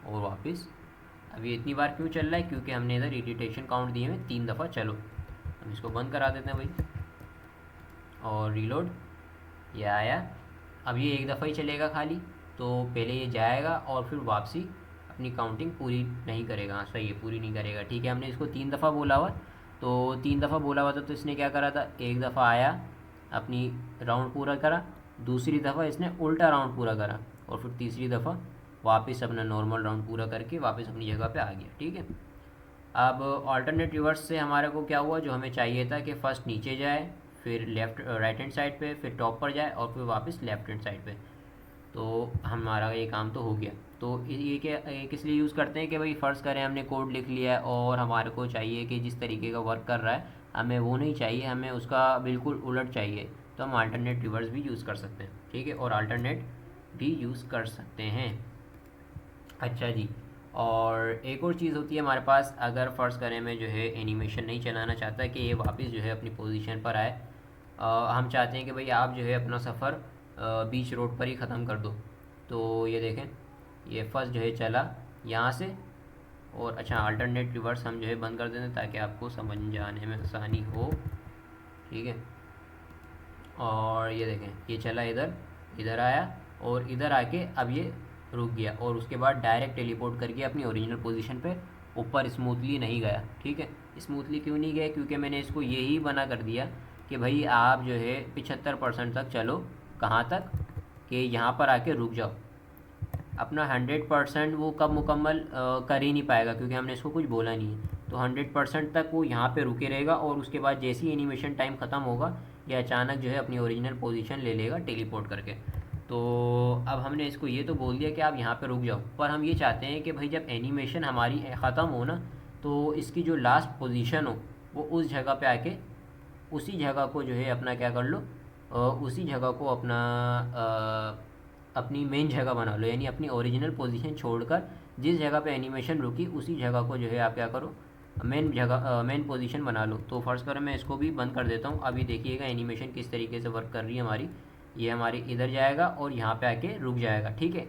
और वापस। अब ये इतनी बार क्यों चल रहा है, क्योंकि हमने इधर इरिटेशन काउंट दिए हैं 3 दफ़ा। चलो हम इसको बंद करा देते हैं भाई, और रीलोड। ये आया, अब ये एक दफ़ा ही चलेगा खाली, तो पहले ये जाएगा और फिर वापसी अपनी काउंटिंग पूरी नहीं करेगा। हाँ सही है, पूरी नहीं करेगा। ठीक है, हमने इसको 3 दफ़ा बोला हुआ, तो 3 दफ़ा बोला हुआ था तो इसने क्या करा था, एक दफ़ा आया अपनी राउंड पूरा करा, दूसरी दफ़ा इसने उल्टा राउंड पूरा करा, और फिर तीसरी दफ़ा वापस अपना नॉर्मल राउंड पूरा करके वापस अपनी जगह पे आ गया। ठीक है, अब ऑल्टरनेट रिवर्स से हमारे को क्या हुआ, जो हमें चाहिए था कि फ़र्स्ट नीचे जाए, फिर लेफ़्ट राइट हैंड साइड पे, फिर टॉप पर जाए और फिर वापस लेफ़्ट हैंड साइड पे। तो हमारा ये काम तो हो गया। तो ये क्या, ये किस लिए यूज़ करते हैं कि भाई फ़र्ज़ करें हमने कोड लिख लिया है और हमारे को चाहिए कि जिस तरीके का वर्क कर रहा है हमें वो नहीं चाहिए, हमें उसका बिल्कुल उलट चाहिए, तो हम अल्टरनेट रिवर्स भी यूज़ कर सकते हैं। ठीक है, और अल्टरनेट भी यूज़ कर सकते हैं। अच्छा जी, और एक और चीज़ होती है हमारे पास, अगर फ़र्ज़ करें मैं जो है एनिमेशन नहीं चलाना चाहता कि ये वापस जो है अपनी पोजीशन पर आए, हम चाहते हैं कि भाई आप जो है अपना सफ़र बीच रोड पर ही ख़त्म कर दो। तो ये देखें, ये फर्स्ट जो है चला यहाँ से, और अच्छा अल्टरनेट रिवर्स हम जो है बंद कर देते हैं ताकि आपको समझ जाने में आसानी हो। ठीक है, और ये देखें ये चला इधर, इधर आया और इधर आके अब ये रुक गया, और उसके बाद डायरेक्ट टेलीपोर्ट करके अपनी ओरिजिनल पोजीशन पे ऊपर स्मूथली नहीं गया। ठीक है, स्मूथली क्यों नहीं गया, क्योंकि मैंने इसको यही बना कर दिया कि भाई आप जो है 75% तक चलो। कहाँ तक, कि यहाँ पर आके रुक जाओ। अपना 100% वो कब मुकम्मल कर ही नहीं पाएगा, क्योंकि हमने इसको कुछ बोला नहीं है। तो 100% तक वो यहाँ पे रुके रहेगा, और उसके बाद जैसे ही एनिमेशन टाइम ख़त्म होगा ये अचानक जो है अपनी ओरिजिनल पोजीशन ले लेगा टेलीपोर्ट करके। तो अब हमने इसको ये तो बोल दिया कि आप यहाँ पे रुक जाओ, पर हम ये चाहते हैं कि भाई जब एनिमेशन हमारी ख़त्म हो ना, तो इसकी जो लास्ट पोजीशन हो वो उस जगह पे आके उसी जगह को जो है अपना क्या कर लो, उसी जगह को अपना अपनी मेन जगह बना लो, यानी अपनी ओरिजिनल पोजीशन छोड़कर जिस जगह पे एनिमेशन रुकी उसी जगह को जो है आप क्या करो, मेन जगह मेन पोजीशन बना लो। तो फर्स्ट करो मैं इसको भी बंद कर देता हूँ। अभी देखिएगा एनिमेशन किस तरीके से वर्क कर रही है हमारी। ये हमारी इधर जाएगा और यहाँ पे आके रुक जाएगा। ठीक है,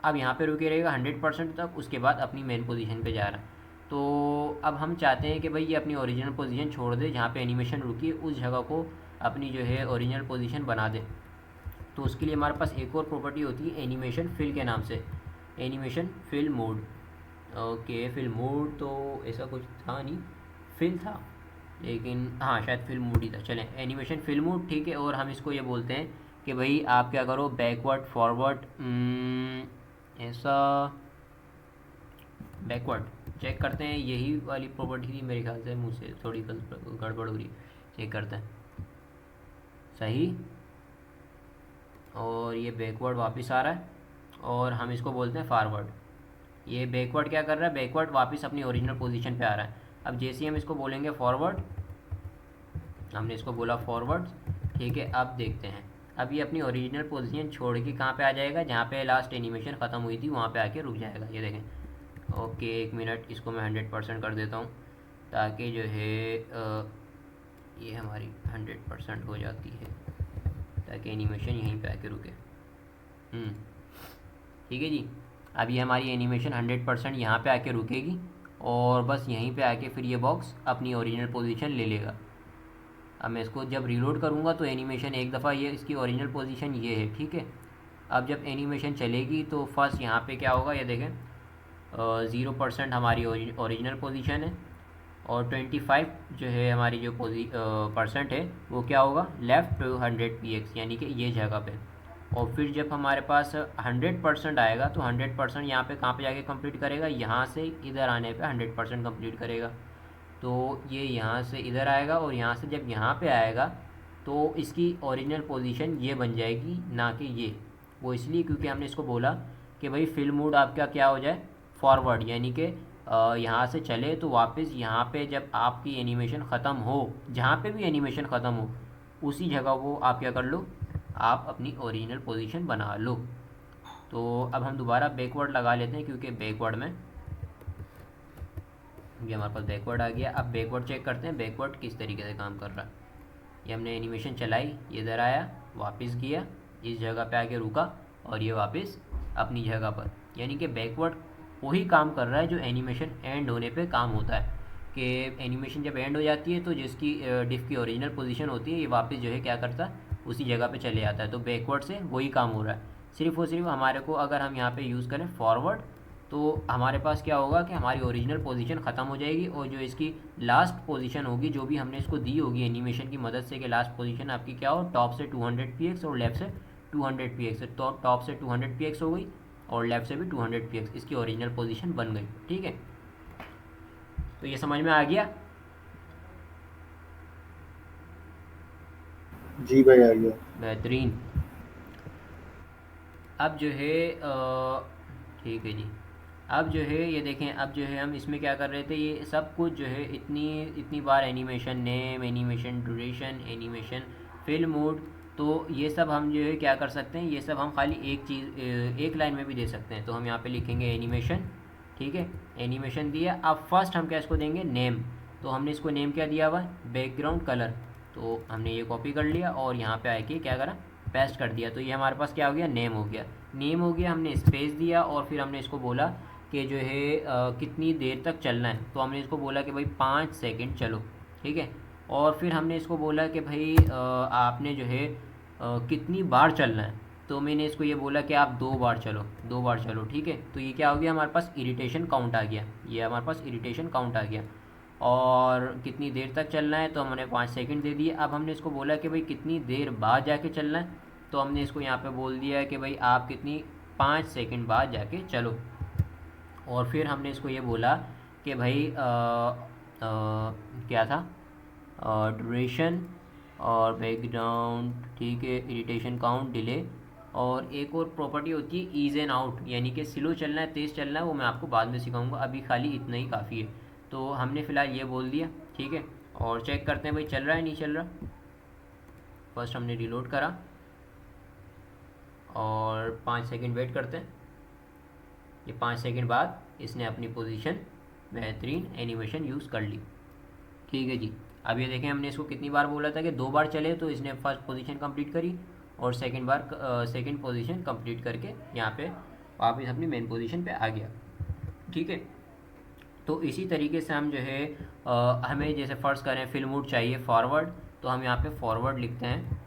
अब यहाँ पे रुके रहेगा 100% तक, उसके बाद अपनी मेन पोजीशन पे जा रहा है। तो अब हम चाहते हैं कि भाई ये अपनी ओरिजिनल पोजीशन छोड़ दे, जहाँ पे एनिमेशन रुकी है उस जगह को अपनी जो है ओरिजिनल पोजीशन बना दे। तो उसके लिए हमारे पास एक और प्रॉपर्टी होती है एनिमेशन फिल के नाम से, animation fill mode. Okay, fill mode तो ऐसा कुछ था नहीं, फिल था लेकिन हाँ शायद फिल मोड ही था। चलें, एनिमेशन फिल मोड, ठीक है। और हम इसको ये बोलते हैं कि भाई आप क्या करो, बैकवर्ड फॉरवर्ड, ऐसा बैकवर्ड चेक करते हैं, यही वाली प्रॉपर्टी थी मेरे ख्याल से, मुझसे थोड़ी गड़बड़ हो रही, चेक करते हैं। सही, और ये बैकवर्ड वापस आ रहा है और हम इसको बोलते हैं फॉरवर्ड। ये बैकवर्ड क्या कर रहा है, बैकवर्ड वापस अपनी ओरिजिनल पोजीशन पे आ रहा है। अब जैसे ही हम इसको बोलेंगे फॉरवर्ड, हमने इसको बोला फॉरवर्ड, ठीक है। अब देखते हैं, अब ये अपनी ओरिजिनल पोजीशन छोड़ के कहाँ पे आ जाएगा, जहाँ पे लास्ट एनिमेशन ख़त्म हुई थी वहाँ पे आके रुक जाएगा, ये देखें। ओके, एक मिनट, इसको मैं 100% कर देता हूँ ताकि जो है ये हमारी 100% हो जाती है, ताकि एनिमेशन यहीं पे आके रुके। ठीक है जी। अब ये हमारी एनिमेशन 100% यहाँ पे आके रुकेगी और बस यहीं पे आके फिर ये बॉक्स अपनी ओरिजिनल पोजीशन ले लेगा। अब मैं इसको जब रीलोड करूँगा तो एनिमेशन एक दफ़ा ये इसकी ओरिजिनल पोजीशन ये है, ठीक है। अब जब एनिमेशन चलेगी तो फर्स्ट यहाँ पे क्या होगा, ये देखें, 0% हमारी ओरिजिनल पोजीशन है और 25 जो है हमारी जो परसेंट है वो क्या होगा, लेफ़्ट टू 100 px, यानी कि ये जगह पे। और फिर जब हमारे पास 100% आएगा तो 100% यहाँ पे कहाँ पे जाके कंप्लीट करेगा, यहाँ से इधर आने पे 100% कंप्लीट करेगा। तो ये यहाँ से इधर आएगा और यहाँ से जब यहाँ पे आएगा तो इसकी ओरिजिनल पोजीशन ये बन जाएगी, ना कि ये। वो इसलिए क्योंकि हमने इसको बोला कि भाई फिल मोड आपका क्या हो जाए, फॉरवर्ड, यानी कि यहाँ से चले तो वापस यहाँ पे जब आपकी एनिमेशन ख़त्म हो, जहाँ पे भी एनिमेशन ख़त्म हो उसी जगह को आप क्या कर लो, आप अपनी ओरिजिनल पोजीशन बना लो। तो अब हम दोबारा बैकवर्ड लगा लेते हैं, क्योंकि बैकवर्ड में ये हमारे पास बैकवर्ड आ गया। अब बैकवर्ड चेक करते हैं बैकवर्ड किस तरीके से काम कर रहा है। ये हमने एनिमेशन चलाई, ये इधर आया, वापस गया, इस जगह पे आके रुका और ये वापस अपनी जगह पर, यानी कि बैकवर्ड वही काम कर रहा है जो एनिमेशन एंड होने पे काम होता है। कि एनिमेशन जब एंड हो जाती है तो जिसकी डिफ की ओरिजिनल पोजीशन होती है ये वापस जो है क्या करता है, उसी जगह पे चले जाता है। तो बैकवर्ड से वही काम हो रहा है। सिर्फ और सिर्फ हमारे को अगर हम यहाँ पे यूज़ करें फॉरवर्ड तो हमारे पास क्या होगा कि हमारी ओरिजिनल पोजीशन ख़त्म हो जाएगी और जो इसकी लास्ट पोजीशन होगी जो भी हमने इसको दी होगी एनिमेशन की मदद से, कि लास्ट पोजीशन आपकी क्या हो, टॉप से 200 px और लेफ़्ट से 200 px, तो टॉप से 200 px हो गई और लेफ़्ट से भी 200 px, इसकी ओरिजिनल पोजीशन बन गई। ठीक है, तो ये समझ में आ गया। जी भाई आ गया। बेहतरीन। अब जो है ठीक है जी, अब जो है ये देखें, अब जो है हम इसमें क्या कर रहे थे, ये सब कुछ जो है इतनी इतनी बार animation name, animation duration, animation fill mode, तो ये सब हम जो है क्या कर सकते हैं, ये सब हम खाली एक चीज़ एक लाइन में भी दे सकते हैं। तो हम यहाँ पे लिखेंगे एनिमेशन, ठीक है, एनिमेशन दिया। अब फर्स्ट हम क्या इसको देंगे, नेम। तो हमने इसको नेम क्या दिया हुआ है, बैकग्राउंड कलर। तो हमने ये कॉपी कर लिया और यहाँ पे आके क्या करा, पेस्ट कर दिया। तो ये हमारे पास क्या हो गया, नेम हो गया। नेम हो गया, हमने स्पेस दिया और फिर हमने इसको बोला कि जो है कितनी देर तक चलना है। तो हमने इसको बोला कि भाई 5 सेकंड चलो, ठीक है। और फिर हमने इसको बोला कि भाई आपने जो है कितनी बार चलना है। तो मैंने इसको ये बोला कि आप 2 बार चलो, 2 बार चलो, ठीक है। तो ये क्या हो गया, हमारे पास इरिटेशन काउंट आ गया, ये हमारे पास इरिटेशन काउंट आ गया। और कितनी देर तक चलना है, तो हमने 5 सेकंड दे दिए। अब हमने इसको बोला कि भाई कितनी देर बाद जाके चलना है। तो हमने इसको यहाँ पे बोल दिया है कि भाई आप कितनी 5 सेकंड बाद जाके चलो। और फिर हमने इसको ये बोला कि भाई क्या था, ड्यूरेशन और बैकग्राउंड, ठीक है, इरिटेशन काउंट, डिले। और एक और प्रॉपर्टी होती है ईज एंड आउट, यानी कि स्लो चलना है तेज़ चलना है, वो मैं आपको बाद में सिखाऊंगा, अभी खाली इतना ही काफ़ी है। तो हमने फ़िलहाल ये बोल दिया, ठीक है। और चेक करते हैं भाई चल रहा है नहीं चल रहा। फर्स्ट हमने रिलोड करा और 5 सेकंड वेट करते हैं। ये 5 सेकंड बाद इसने अपनी पोजीशन बेहतरीन एनिमेशन यूज़ कर ली, ठीक है जी। अब ये देखें, हमने इसको कितनी बार बोला था कि 2 बार चले, तो इसने फर्स्ट पोजीशन कंप्लीट करी और सेकंड पोजीशन कंप्लीट करके यहाँ पे वापस अपनी मेन पोजीशन पे आ गया, ठीक है। तो इसी तरीके से हम जो है हमें जैसे फ़र्ज़ करें फिल मूड चाहिए फॉरवर्ड, तो हम यहाँ पे फॉरवर्ड लिखते हैं,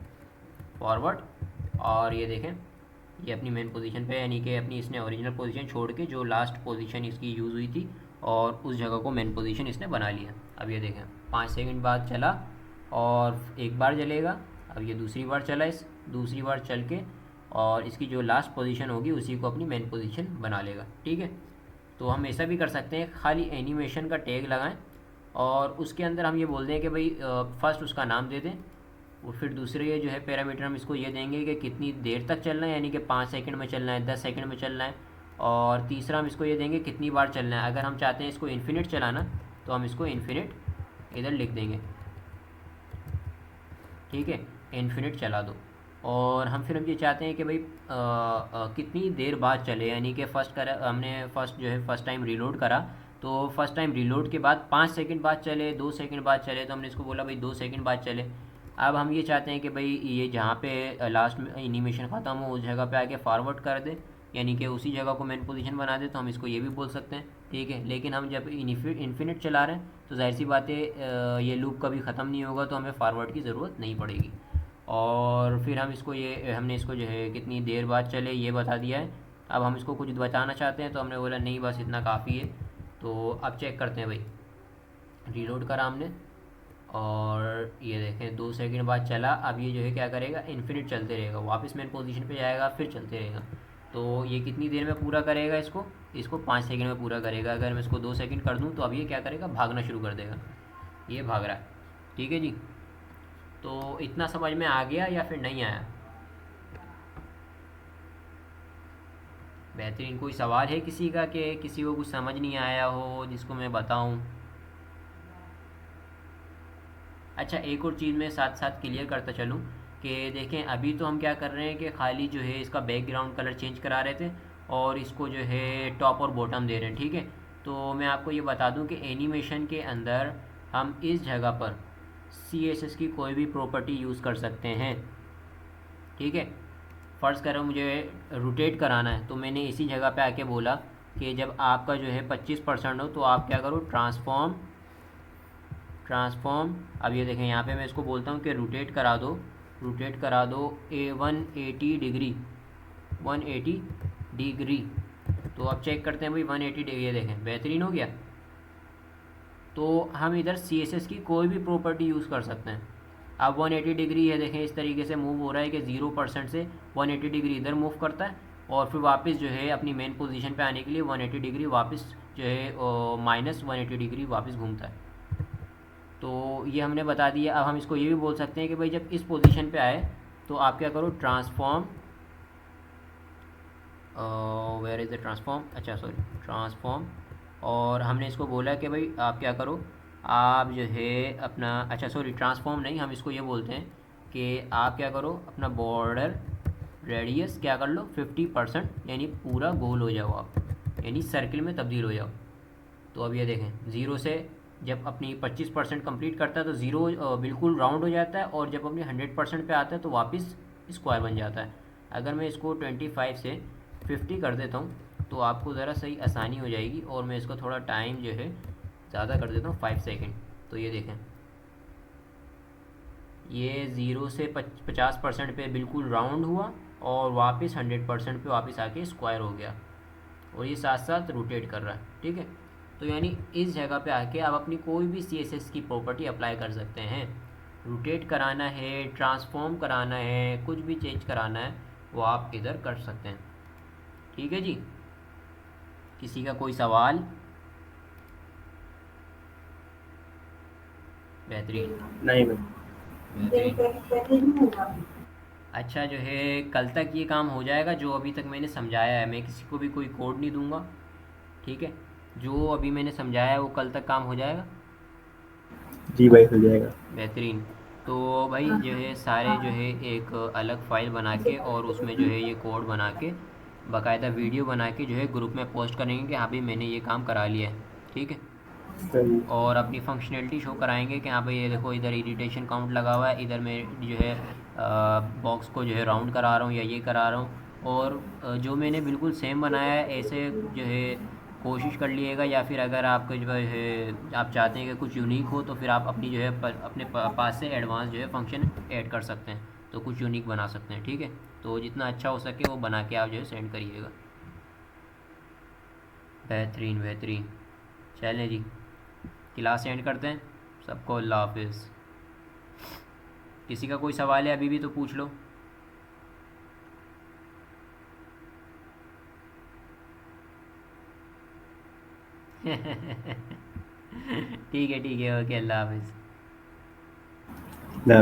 फॉरवर्ड। और ये देखें ये अपनी मेन पोजीशन पे, यानी कि अपनी इसने ओरिजिनल पोजीशन छोड़ के जो लास्ट पोजीशन इसकी यूज़ हुई थी और उस जगह को मेन पोजीशन इसने बना लिया। अब ये देखें 5 सेकंड बाद चला और एक बार चलेगा। अब ये दूसरी बार चला, इस दूसरी बार चल के और इसकी जो लास्ट पोजीशन होगी उसी को अपनी मेन पोजीशन बना लेगा। ठीक है, तो हम ऐसा भी कर सकते हैं, खाली एनिमेशन का टैग लगाएं और उसके अंदर हम ये बोल दें कि भाई फ़र्स्ट उसका नाम दे दें और फिर दूसरे ये जो है पैरामीटर हम इसको ये देंगे कि कितनी देर तक चलना है, यानी कि 5 सेकंड में चलना है, 10 सेकंड में चलना है। और तीसरा हम इसको ये देंगे कितनी बार चलना है। अगर हम चाहते हैं इसको इन्फिनिट चलाना तो हम इसको इन्फिनिट इधर लिख देंगे। ठीक है, इन्फिनिट चला दो। और हम फिर हम ये चाहते हैं कि भाई कितनी देर बाद चले, यानी कि हमने फ़र्स्ट जो है फ़र्स्ट टाइम रीलोड करा तो फ़र्स्ट टाइम रीलोड के बाद 5 सेकंड बाद चले, 2 सेकंड बाद चले, तो हमने इसको बोला भाई 2 सेकंड बाद चले। अब हम ये चाहते हैं कि भाई ये जहाँ पे लास्ट में एनिमेशन ख़त्म हो उस जगह पे आके फॉरवर्ड कर दे, यानी कि उसी जगह को मेन पोजीशन बना दे, तो हम इसको ये भी बोल सकते हैं। ठीक है, लेकिन हम जब इन्फिनिट चला रहे हैं तो जाहिर सी बात है ये लूप कभी ख़त्म नहीं होगा, तो हमें फॉरवर्ड की ज़रूरत नहीं पड़ेगी। और फिर हम इसको ये हमने इसको जो है कितनी देर बाद चले ये बता दिया है। अब हम इसको कुछ बताना चाहते हैं तो हमने बोला नहीं बस इतना काफ़ी है। तो अब चेक करते हैं भाई, रीलोड करा हमने और ये देखें 2 सेकंड बाद चला। अब ये जो है क्या करेगा, इन्फिनिट चलते रहेगा, वापस मेन पोजीशन पे जाएगा, फिर चलते रहेगा। तो ये कितनी देर में पूरा करेगा, इसको इसको 5 सेकंड में पूरा करेगा। अगर मैं इसको 2 सेकंड कर दूँ तो अब ये क्या करेगा, भागना शुरू कर देगा। ये भाग रहा है। ठीक है जी, तो इतना समझ में आ गया या फिर नहीं आया? बेहतरीन। कोई सवाल है किसी का कि किसी को कुछ समझ नहीं आया हो जिसको मैं बताऊं? अच्छा, एक और चीज़ मैं साथ साथ क्लियर करता चलूं कि देखें अभी तो हम क्या कर रहे हैं कि खाली जो है इसका बैकग्राउंड कलर चेंज करा रहे थे और इसको जो है टॉप और बॉटम दे रहे हैं। ठीक है, तो मैं आपको ये बता दूं कि एनिमेशन के अंदर हम इस जगह पर CSS की कोई भी प्रॉपर्टी यूज़ कर सकते हैं। ठीक है, फ़र्ज़ करो मुझे रोटेट कराना है तो मैंने इसी जगह पे आके बोला कि जब आपका जो है 25% हो तो आप क्या करो, ट्रांसफॉर्म ट्रांसफॉर्म। अब ये देखें यहाँ पे मैं इसको बोलता हूँ कि रोटेट करा दो 180 डिग्री, 180 डिग्री। तो अब चेक करते हैं भाई 180 डिग्री, ये देखें बेहतरीन हो गया। तो हम इधर CSS की कोई भी प्रॉपर्टी यूज़ कर सकते हैं। अब 180 डिग्री है देखें इस तरीके से मूव हो रहा है कि 0% से 180 डिग्री इधर मूव करता है और फिर वापस जो है अपनी मेन पोजीशन पे आने के लिए 180 डिग्री वापस जो है -180 डिग्री वापस घूमता है। तो ये हमने बता दिया। अब हम इसको ये भी बोल सकते हैं कि भाई जब इस पोजीशन पे आए तो आप क्या करो, transform, where is the transform, अच्छा सॉरी ट्रांसफॉर्म। और हमने इसको बोला कि भाई आप क्या करो, आप जो है अपना, अच्छा सॉरी ट्रांसफॉर्म नहीं, हम इसको ये बोलते हैं कि आप क्या करो, अपना बॉर्डर रेडियस क्या कर लो 50%, यानी पूरा गोल हो जाओ आप, यानी सर्किल में तब्दील हो जाओ। तो अब ये देखें 0 से जब अपनी 25% कंप्लीट करता है तो 0 बिल्कुल राउंड हो जाता है और जब अपनी 100% पे आता है तो वापस स्क्वायर बन जाता है। अगर मैं इसको 25 से 50 कर देता हूँ तो आपको ज़रा सही आसानी हो जाएगी और मैं इसको थोड़ा टाइम जो है ज़्यादा कर देता हूँ 5 सेकंड। तो ये देखें ये 0 से 50% पे बिल्कुल राउंड हुआ और वापस 100% पे वापस आके स्क्वायर हो गया और ये साथ साथ रोटेट कर रहा है। ठीक है, तो यानी इस जगह पे आके आप अपनी कोई भी CSS की प्रॉपर्टी अप्लाई कर सकते हैं। रोटेट कराना है, ट्रांसफॉर्म कराना है, कुछ भी चेंज कराना है वो आप इधर कर सकते हैं। ठीक है जी, किसी का कोई सवाल? बेहतरीन नहीं भाई। बेहतरीन। अच्छा, जो है कल तक ये काम हो जाएगा जो अभी तक मैंने समझाया है। मैं किसी को भी कोई कोड नहीं दूंगा। ठीक है, जो अभी मैंने समझाया है वो कल तक काम हो जाएगा। जी भाई हो जाएगा। बेहतरीन। तो भाई जो है सारे जो है एक अलग फ़ाइल बना के और उसमें जो है ये कोड बना के बाकायदा वीडियो बना के जो है ग्रुप में पोस्ट करेंगे कि हाँ भाई मैंने ये काम करा लिया है। ठीक है, सही। और अपनी फंक्शनलिटी शो कराएंगे कि हाँ भाई ये देखो इधर इरिटेशन काउंट लगा हुआ है, इधर मैं जो है बॉक्स को जो है राउंड करा रहा हूँ या ये करा रहा हूँ। और जो मैंने बिल्कुल सेम बनाया है ऐसे जो है कोशिश कर लिएगा, या फिर अगर आपको जो है आप चाहते हैं कि कुछ यूनिक हो तो फिर आप अपनी जो है अपने पास से एडवांस जो है फंक्शन ऐड कर सकते हैं, तो कुछ यूनिक बना सकते हैं। ठीक है, तो जितना अच्छा हो सके वो बना के आप जो है सेंड करिएगा। बेहतरीन बेहतरीन। चलें जी, क्लास एंड करते हैं। सबको अल्लाह हाफिज़। किसी का कोई सवाल है अभी भी तो पूछ लो। ठीक है, ओके, अल्लाह हाफिज़। ना